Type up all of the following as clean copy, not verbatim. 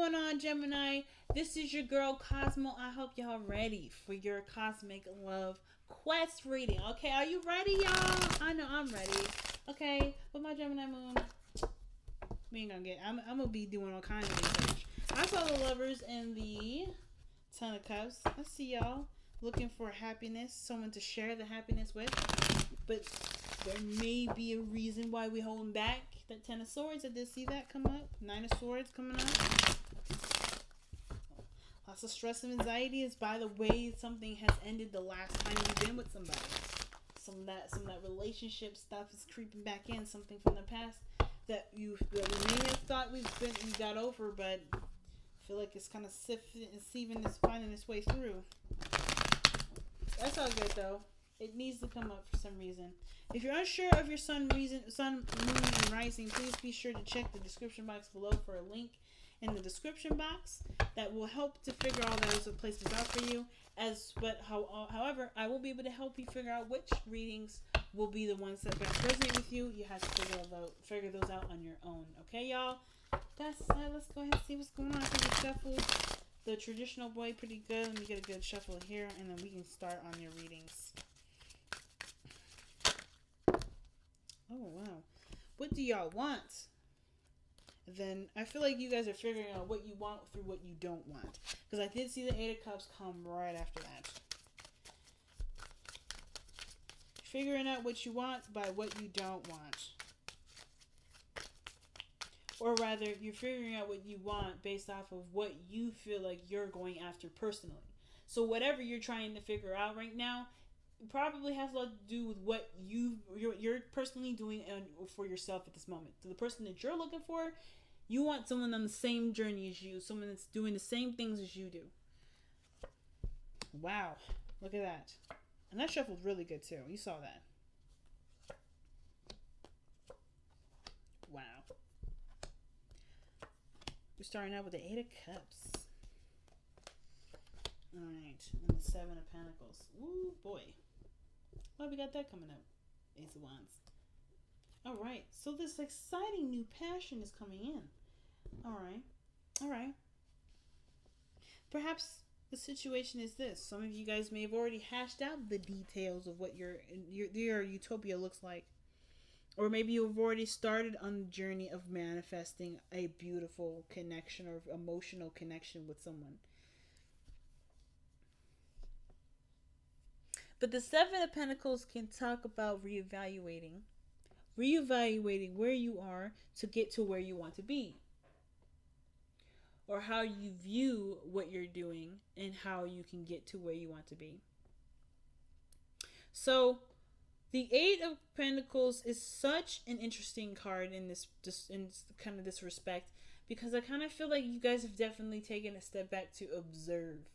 going on, Gemini? This is your girl Cosmo. I hope y'all ready for your cosmic love quest reading. Okay, are you ready, y'all? I know I'm ready. Okay, with my Gemini moon, we ain't gonna get. I'm gonna be doing all kinds of research. I saw the lovers in the Ten of Cups. I see y'all looking for happiness, someone to share the happiness with, but there may be a reason why we holding back. That Ten of Swords, I did see that come up. Nine of Swords coming up. Lots of stress and anxiety is by the way something has ended the last time you've been with somebody. Some of that relationship stuff is creeping back in. Something from the past that we may have thought we got over, but I feel like it's kind of finding its way through. That's all good though. It needs to come up for some reason. If you're unsure of your sun, moon, and rising, please be sure to check the description box below for a link in the description box that will help to figure all those placements out for you. However, I will be able to help you figure out which readings will be the ones that best resonate with you. You have to figure those out on your own. Okay, y'all? Let's go ahead and see what's going on. I think we shuffled the traditional boy pretty good. Let me get a good shuffle here, and then we can start on your readings. Oh, wow. What do y'all want? Then I feel like you guys are figuring out what you want through what you don't want. Because I did see the Eight of Cups come right after that. Figuring out what you want by what you don't want. Or rather, you're figuring out what you want based off of what you feel like you're going after personally. So whatever you're trying to figure out right now, probably has a lot to do with what you're personally doing for yourself at this moment. So the person that you're looking for, you want someone on the same journey as you, someone that's doing the same things as you do. Wow, look at that. And that shuffled really good too. You saw that. Wow. We're starting out with the Eight of Cups. Alright, and the Seven of Pentacles. Ooh, boy. Well, we got that coming up. Ace of Wands. Alright, so this exciting new passion is coming in. Alright. Perhaps the situation is this. Some of you guys may have already hashed out the details of what your utopia looks like. Or maybe you've already started on the journey of manifesting a beautiful connection or emotional connection with someone. But the Seven of Pentacles can talk about reevaluating where you are to get to where you want to be. Or how you view what you're doing and how you can get to where you want to be. So, the Eight of Pentacles is such an interesting card in this respect, because I kind of feel like you guys have definitely taken a step back to observe.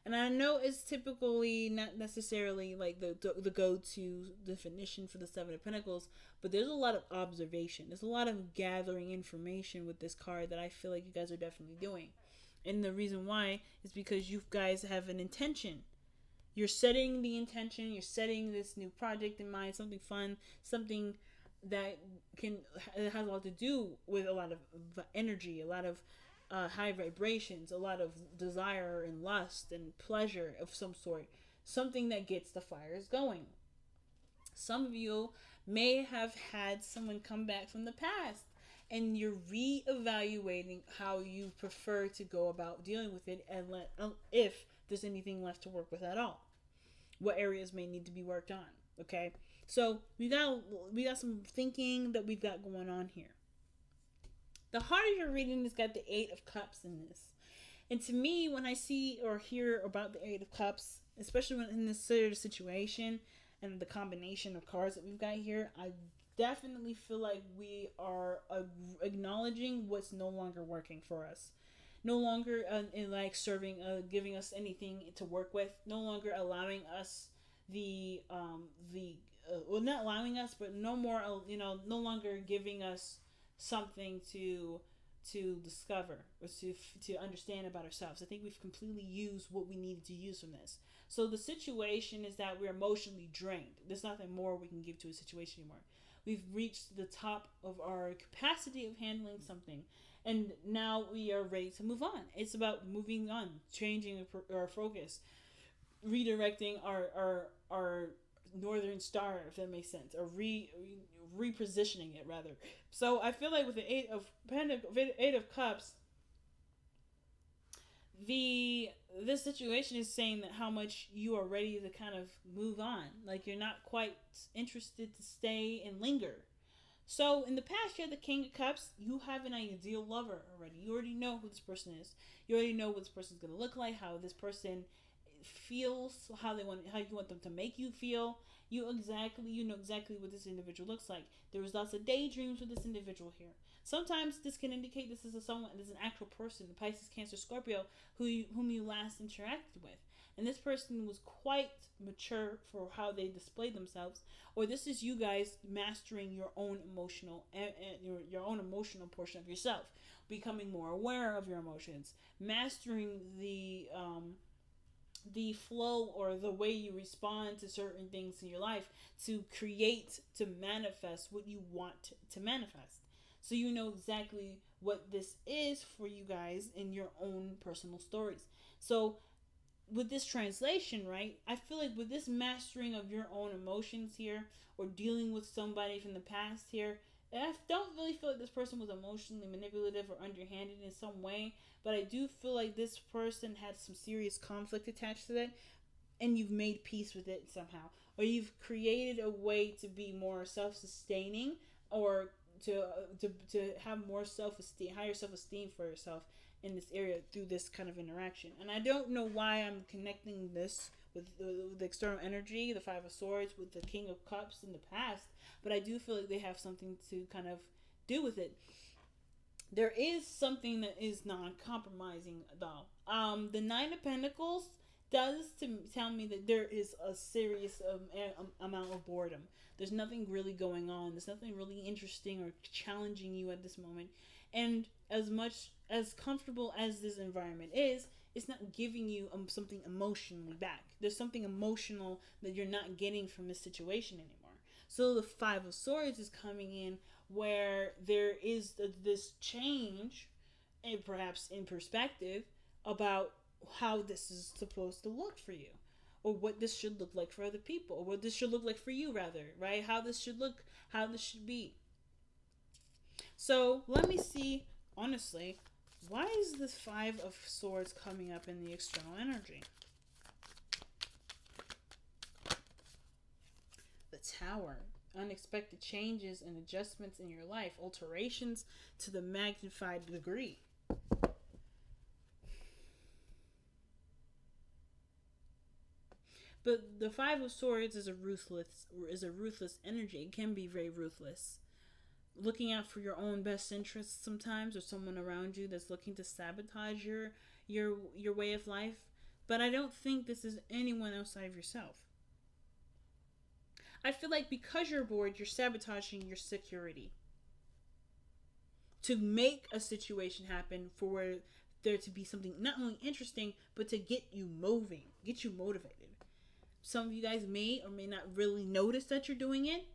And I know it's typically not necessarily like the go-to definition for the Seven of Pentacles, but there's a lot of observation. There's a lot of gathering information with this card that I feel like you guys are definitely doing. And the reason why is because you guys have an intention. You're setting the intention. You're setting this new project in mind, something fun, something that has a lot to do with a lot of energy, a lot of high vibrations, a lot of desire and lust and pleasure of some sort. Something that gets the fires going. Some of you may have had someone come back from the past and you're reevaluating how you prefer to go about dealing with it, and if there's anything left to work with at all. What areas may need to be worked on. Okay? So we got some thinking that we've got going on here. The heart of your reading has got the Eight of Cups in this. And to me, when I see or hear about the Eight of Cups, especially when in this sort of situation and the combination of cards that we've got here, I definitely feel like we are acknowledging what's no longer working for us. No longer serving, giving us anything to work with. No longer allowing us not allowing us, but no longer giving us something to discover or to understand about ourselves. I think we've completely used what we needed to use from this. So the situation is that we're emotionally drained. There's nothing more we can give to a situation anymore. We've reached the top of our capacity of handling something, And now we are ready to move on. It's about moving on, changing our focus, redirecting our northern star, if that makes sense, or repositioning it rather. So I feel like with the Eight of Cups, this situation is saying that how much you are ready to kind of move on. Like you're not quite interested to stay and linger. So in the past, you had the King of Cups. You have an ideal lover already. You already know who this person is. You already know what this person's gonna look like, how this person feels, how you want them to make you feel. You know exactly what this individual looks like. There was lots of daydreams with this individual here. Sometimes this can indicate this is an actual person, a Pisces, Cancer, Scorpio, whom you last interacted with. And this person was quite mature for how they displayed themselves, or this is you guys mastering your own emotional your own emotional portion of yourself, becoming more aware of your emotions, mastering the flow or the way you respond to certain things in your life to manifest what you want to manifest. So you know exactly what this is for you guys in your own personal stories. So with this translation, right, I feel like with this mastering of your own emotions here, or dealing with somebody from the past here, I don't really feel like this person was emotionally manipulative or underhanded in some way, but I do feel like this person had some serious conflict attached to that, and you've made peace with it somehow, or you've created a way to be more self-sustaining, or to have more self-esteem, higher self-esteem for yourself in this area through this kind of interaction. And I don't know why I'm connecting this with the external energy, the Five of Swords, with the King of Cups in the past, but I do feel like they have something to kind of do with it. There is something that is non-compromising though. The Nine of Pentacles does tell me that there is a serious amount of boredom. There's nothing really going on. There's nothing really interesting or challenging you at this moment. And as much as comfortable as this environment is, it's not giving you something emotionally back. There's something emotional that you're not getting from this situation anymore. So the Five of Swords is coming in where there is this change, and perhaps in perspective, about how this is supposed to look for you, or what this should look like for other people, or what this should look like for you rather, right? How this should look, how this should be. So let me see, honestly, why is this Five of Swords coming up in the external energy? The Tower. Unexpected changes and adjustments in your life. Alterations to the magnified degree. But the Five of Swords is a ruthless energy. It can be very ruthless. Looking out for your own best interests sometimes, or someone around you that's looking to sabotage your way of life. But I don't think this is anyone outside of yourself. I feel like because you're bored, you're sabotaging your security to make a situation happen for there to be something not only interesting, but to get you moving, get you motivated. Some of you guys may or may not really notice that you're doing it,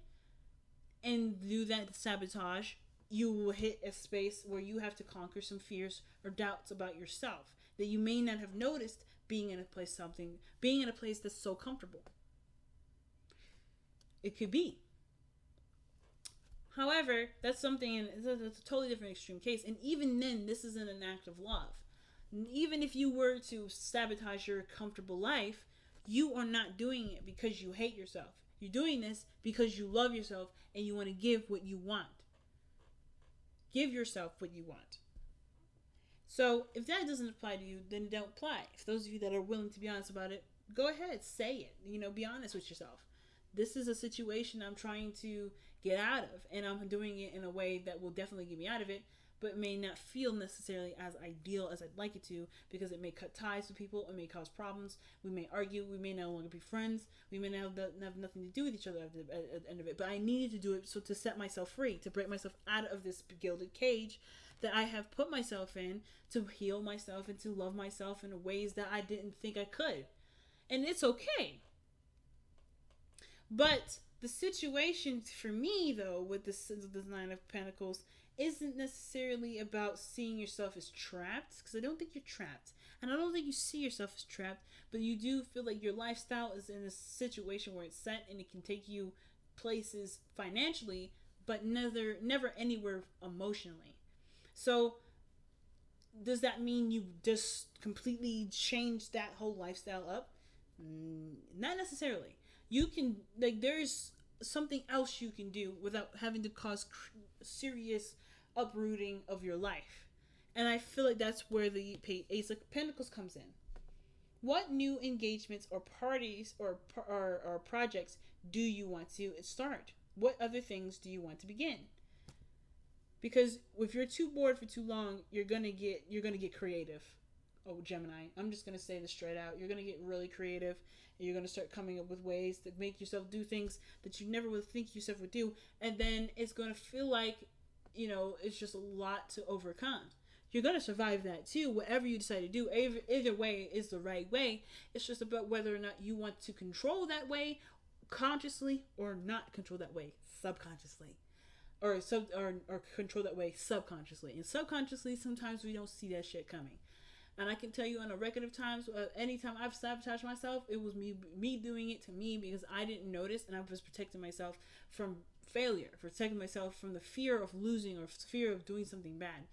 and do that sabotage. You will hit a space where you have to conquer some fears or doubts about yourself that you may not have noticed being in a place that's so comfortable. It could be. However, that's something, that's a totally different extreme case. And even then, this isn't an act of love. Even if you were to sabotage your comfortable life, you are not doing it because you hate yourself. You're doing this because you love yourself and you want to give what you want. Give yourself what you want. So if that doesn't apply to you, then don't apply. If those of you that are willing to be honest about it, go ahead, say it. Be honest with yourself. This is a situation I'm trying to get out of, and I'm doing it in a way that will definitely get me out of it, but may not feel necessarily as ideal as I'd like it to, because it may cut ties with people, it may cause problems, we may argue, we may no longer be friends, we may have nothing to do with each other at the end of it, but I needed to do it so to set myself free, to break myself out of this gilded cage that I have put myself in, to heal myself and to love myself in ways that I didn't think I could. And it's okay. But the situation for me, though, with this Nine of Pentacles isn't necessarily about seeing yourself as trapped, because I don't think you're trapped. And I don't think you see yourself as trapped, but you do feel like your lifestyle is in a situation where it's set and it can take you places financially, but never anywhere emotionally. So does that mean you just completely change that whole lifestyle up? Not necessarily. You can, like, there's something else you can do without having to cause serious uprooting of your life. And I feel like that's where the Ace of Pentacles comes in. What new engagements or parties or projects do you want to start? What other things do you want to begin? Because if you're too bored for too long, you're gonna get creative. Oh, Gemini, I'm just gonna say this straight out. You're gonna get really creative, and you're gonna start coming up with ways to make yourself do things that you never would think yourself would do, and then it's gonna feel like, it's just a lot to overcome. You're gonna survive that too. Whatever you decide to do, either way is the right way. It's just about whether or not you want to control that way consciously or not control that way subconsciously. Or control that way subconsciously. And subconsciously, sometimes we don't see that shit coming. And I can tell you on a record of times, anytime I've sabotaged myself, it was me doing it to me because I didn't notice, and I was protecting myself from failure, protecting myself from the fear of losing or fear of doing something bad.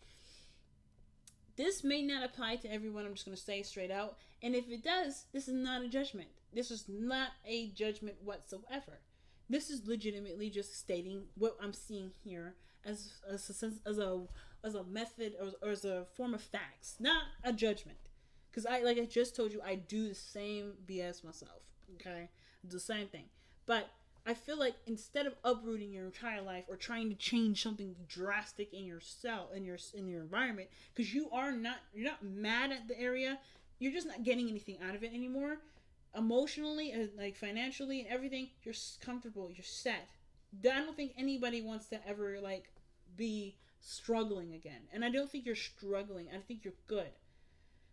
This may not apply to everyone, I'm just going to say straight out. And if it does, this is not a judgment. This is not a judgment whatsoever. This is legitimately just stating what I'm seeing here as a method or as a form of facts, not a judgment. Because like I just told you, I do the same BS myself. Okay, the same thing. But I feel like instead of uprooting your entire life or trying to change something drastic in yourself, in your environment, because you're not mad at the area, you're just not getting anything out of it anymore. Emotionally and like financially and everything, you're comfortable, you're set. I don't think anybody wants to ever like be struggling again, and I don't think you're struggling. I think you're good,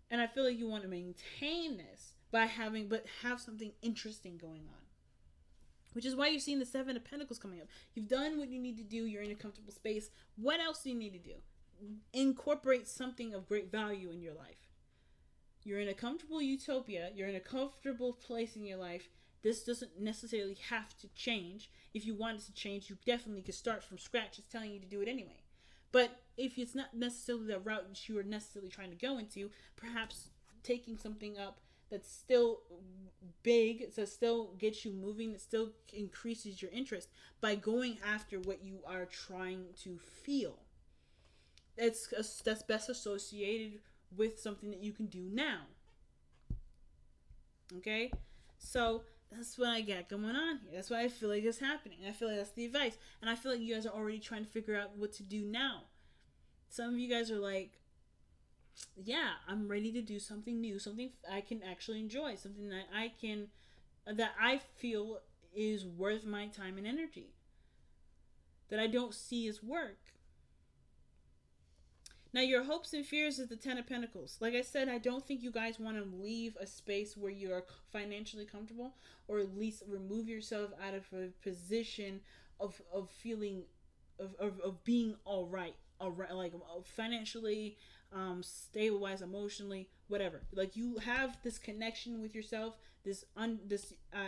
and I feel like you want to maintain this by have something interesting going on, which is why you're seeing the Seven of Pentacles coming up. You've done what you need to do. You're in a comfortable space. What else do you need to do? Incorporate something of great value in your life. You're in a comfortable utopia. You're in a comfortable place in your life. This doesn't necessarily have to change. If you want it to change, you definitely could start from scratch. It's telling you to do it anyway. But if it's not necessarily the route that you are necessarily trying to go into, perhaps taking something up that's still big, that still gets you moving, that still increases your interest by going after what you are trying to feel. That's best associated with something that you can do now. Okay? So that's what I got going on here. That's what I feel like is happening. I feel like that's the advice. And I feel like you guys are already trying to figure out what to do now. Some of you guys are like, yeah, I'm ready to do something new, something I can actually enjoy, something that I feel is worth my time and energy, that I don't see as work. Now, your hopes and fears is the Ten of Pentacles. Like I said, I don't think you guys want to leave a space where you are financially comfortable, or at least remove yourself out of a position of feeling, of being all right, like financially, stable-wise, emotionally, whatever. Like, you have this connection with yourself, this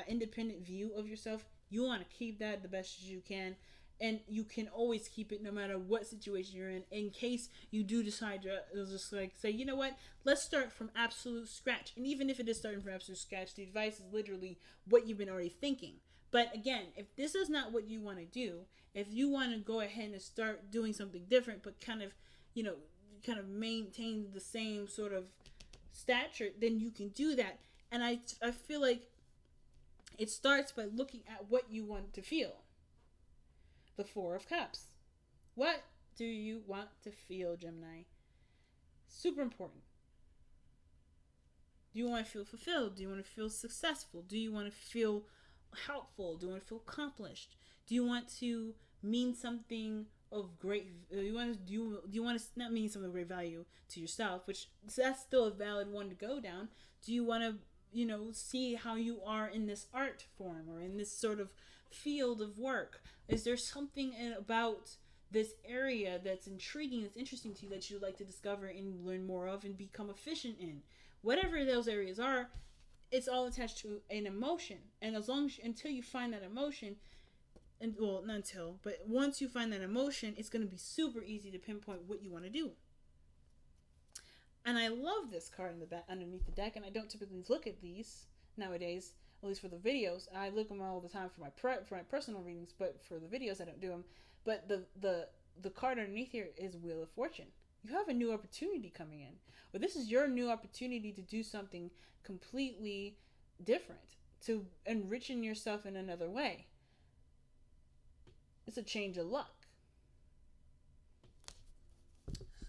independent view of yourself. You want to keep that the best as you can. And you can always keep it no matter what situation you're in case you do decide to just like say, you know what, let's start from absolute scratch. And even if it is starting from absolute scratch, the advice is literally what you've been already thinking. But again, if this is not what you want to do, if you want to go ahead and start doing something different, but kind of maintain the same sort of stature, then you can do that. And I feel like it starts by looking at what you want to feel. The Four of Cups. What do you want to feel, Gemini? Super important. Do you want to feel fulfilled? Do you want to feel successful? Do you want to feel helpful? Do you want to feel accomplished? Do you want to mean something of great? Do you want to not mean something of great value to yourself? Which that's still a valid one to go down. Do you want to see how you are in this art form or in this sort of field of work? Is there something about this area that's intriguing, that's interesting to you, that you'd like to discover and learn more of and become efficient in. Whatever those areas are, it's all attached to an emotion. And as long as until you find that emotion, and well, not until, but once you find that emotion, it's going to be super easy to pinpoint what you want to do. And I love this card in the back underneath the deck, and I don't typically look at these nowadays, at least for the videos. I look at them all the time for my personal readings, but for the videos I don't do them. But the card underneath here is Wheel of Fortune. You have a new opportunity coming in. Well, this is your new opportunity to do something completely different, to enrichen yourself in another way. It's a change of luck.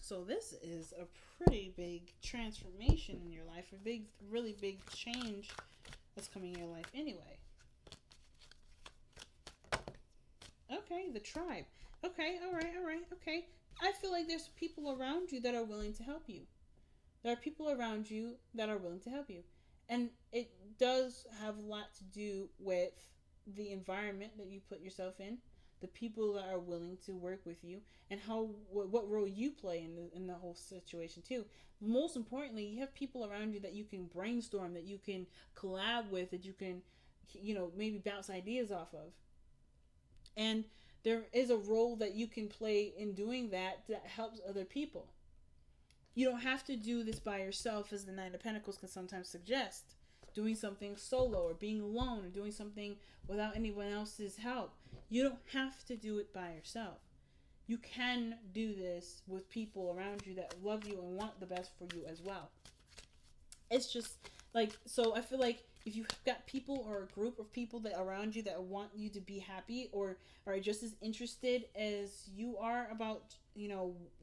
So this is a pretty big transformation in your life, a big, really big change that's coming in your life anyway. Okay, the tribe. Okay, all right, okay. I feel like there's people around you that are willing to help you. There are people around you that are willing to help you. And it does have a lot to do with the environment that you put yourself in, the people that are willing to work with you, and what role you play in the whole situation too. Most importantly, you have people around you that you can brainstorm, that you can collab with, that you can, maybe bounce ideas off of. And there is a role that you can play in doing that helps other people. You don't have to do this by yourself, as the Nine of Pentacles can sometimes suggest. Doing something solo, or being alone, or doing something without anyone else's help. You don't have to do it by yourself. You can do this with people around you that love you and want the best for you as well. It's just so I feel like if you've got people or a group of people that around you that want you to be happy, or are just as interested as you are about,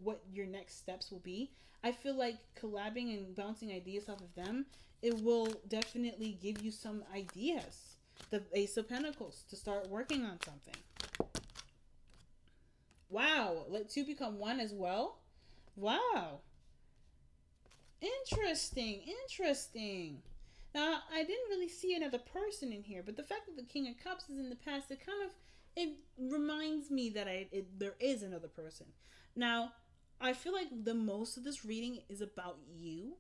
what your next steps will be, I feel like collabing and bouncing ideas off of them, it will definitely give you some ideas. The Ace of Pentacles, to start working on something. Wow, let two become one as well. Wow. Interesting. Now, I didn't really see another person in here, but the fact that the King of Cups is in the past, it reminds me that there is another person. Now, I feel like the most of this reading is about you,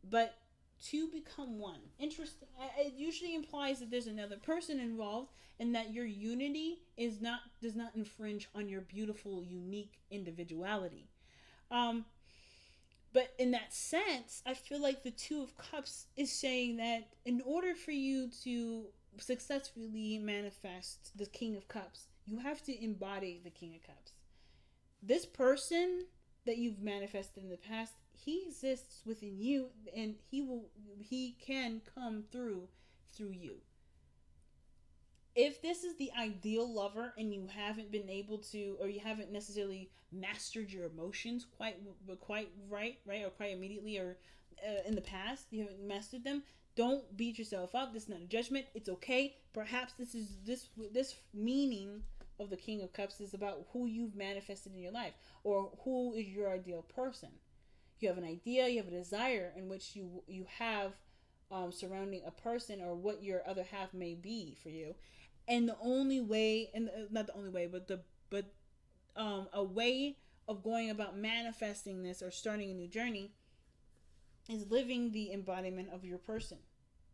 but two become one. Interesting. It usually implies that there's another person involved, and that your unity does not infringe on your beautiful, unique individuality. But in that sense, I feel like the Two of Cups is saying that in order for you to successfully manifest the King of Cups, you have to embody the King of Cups. This person that you've manifested in the past, he exists within you, and he can come through you. If this is the ideal lover and you haven't been able to, or you haven't necessarily mastered your emotions quite right, or quite immediately, or in the past you haven't mastered them, don't beat yourself up. This is not a judgment. It's okay. Perhaps this meaning of the King of Cups is about who you've manifested in your life, or who is your ideal person. You have an idea, you have a desire in which you have surrounding a person, or what your other half may be for you. And the only way, and not the only way, but a way of going about manifesting this or starting a new journey is living the embodiment of your person,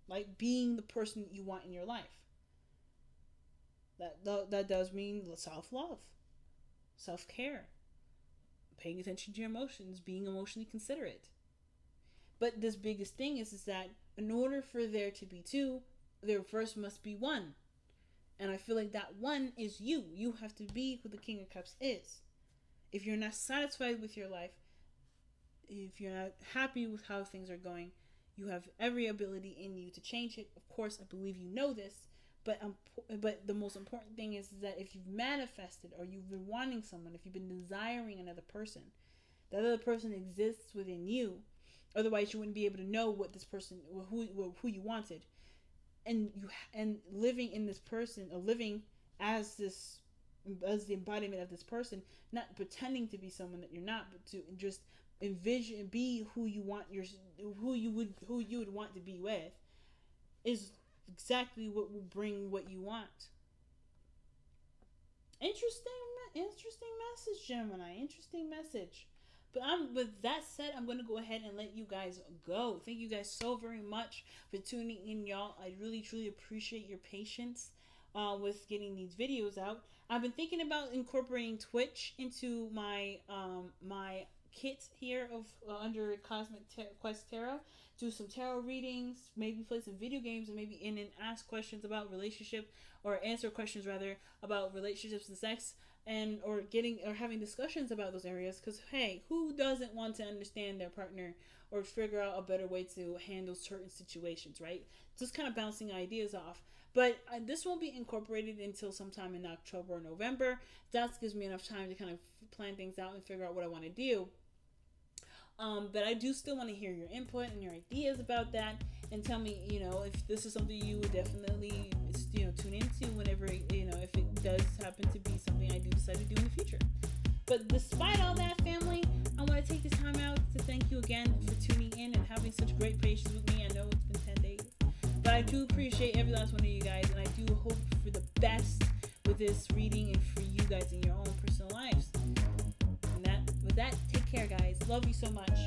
like being the person that you want in your life. That does mean self-love, self-care, paying attention to your emotions, being emotionally considerate. But this biggest thing is that in order for there to be two, there first must be one. And I feel like that one is you. You have to be who the King of Cups is. If you're not satisfied with your life, if you're not happy with how things are going, you have every ability in you to change it. Of course, I believe you know this. But the most important thing is that if you've manifested, or you've been wanting someone, if you've been desiring another person, that other person exists within you. Otherwise, you wouldn't be able to know what this person, who you wanted. And living in this person, or living as the embodiment of this person, not pretending to be someone that you're not, but to just envision, be who you would want to be with, is exactly what will bring what you want. Interesting Interesting message, Gemini. Interesting message. But with that said, I'm going to go ahead and let you guys go. Thank you guys so very much for tuning in, y'all. I really, truly appreciate your patience with getting these videos out. I've been thinking about incorporating Twitch into my my kit here of under Cosmic Quest Tarot. Do some tarot readings, maybe play some video games, and maybe in and ask questions about relationship, or answer questions rather about relationships and sex, and or having discussions about those areas. Because hey, who doesn't want to understand their partner or figure out a better way to handle certain situations, right? Just kind of bouncing ideas off. But this won't be incorporated until sometime in October or November. That gives me enough time to kind of plan things out and figure out what I want to do. But I do still want to hear your input and your ideas about that, and tell me, if this is something you would definitely, tune into whenever, if it does happen to be something I do decide to do in the future. But despite all that, family, I want to take this time out to thank you again for tuning in and having such great patience with me. I know it's been 10 days, but I do appreciate every last one of you guys, and I do hope for the best with this reading and for you guys in your own personal lives. With that, take care, guys. Love you so much.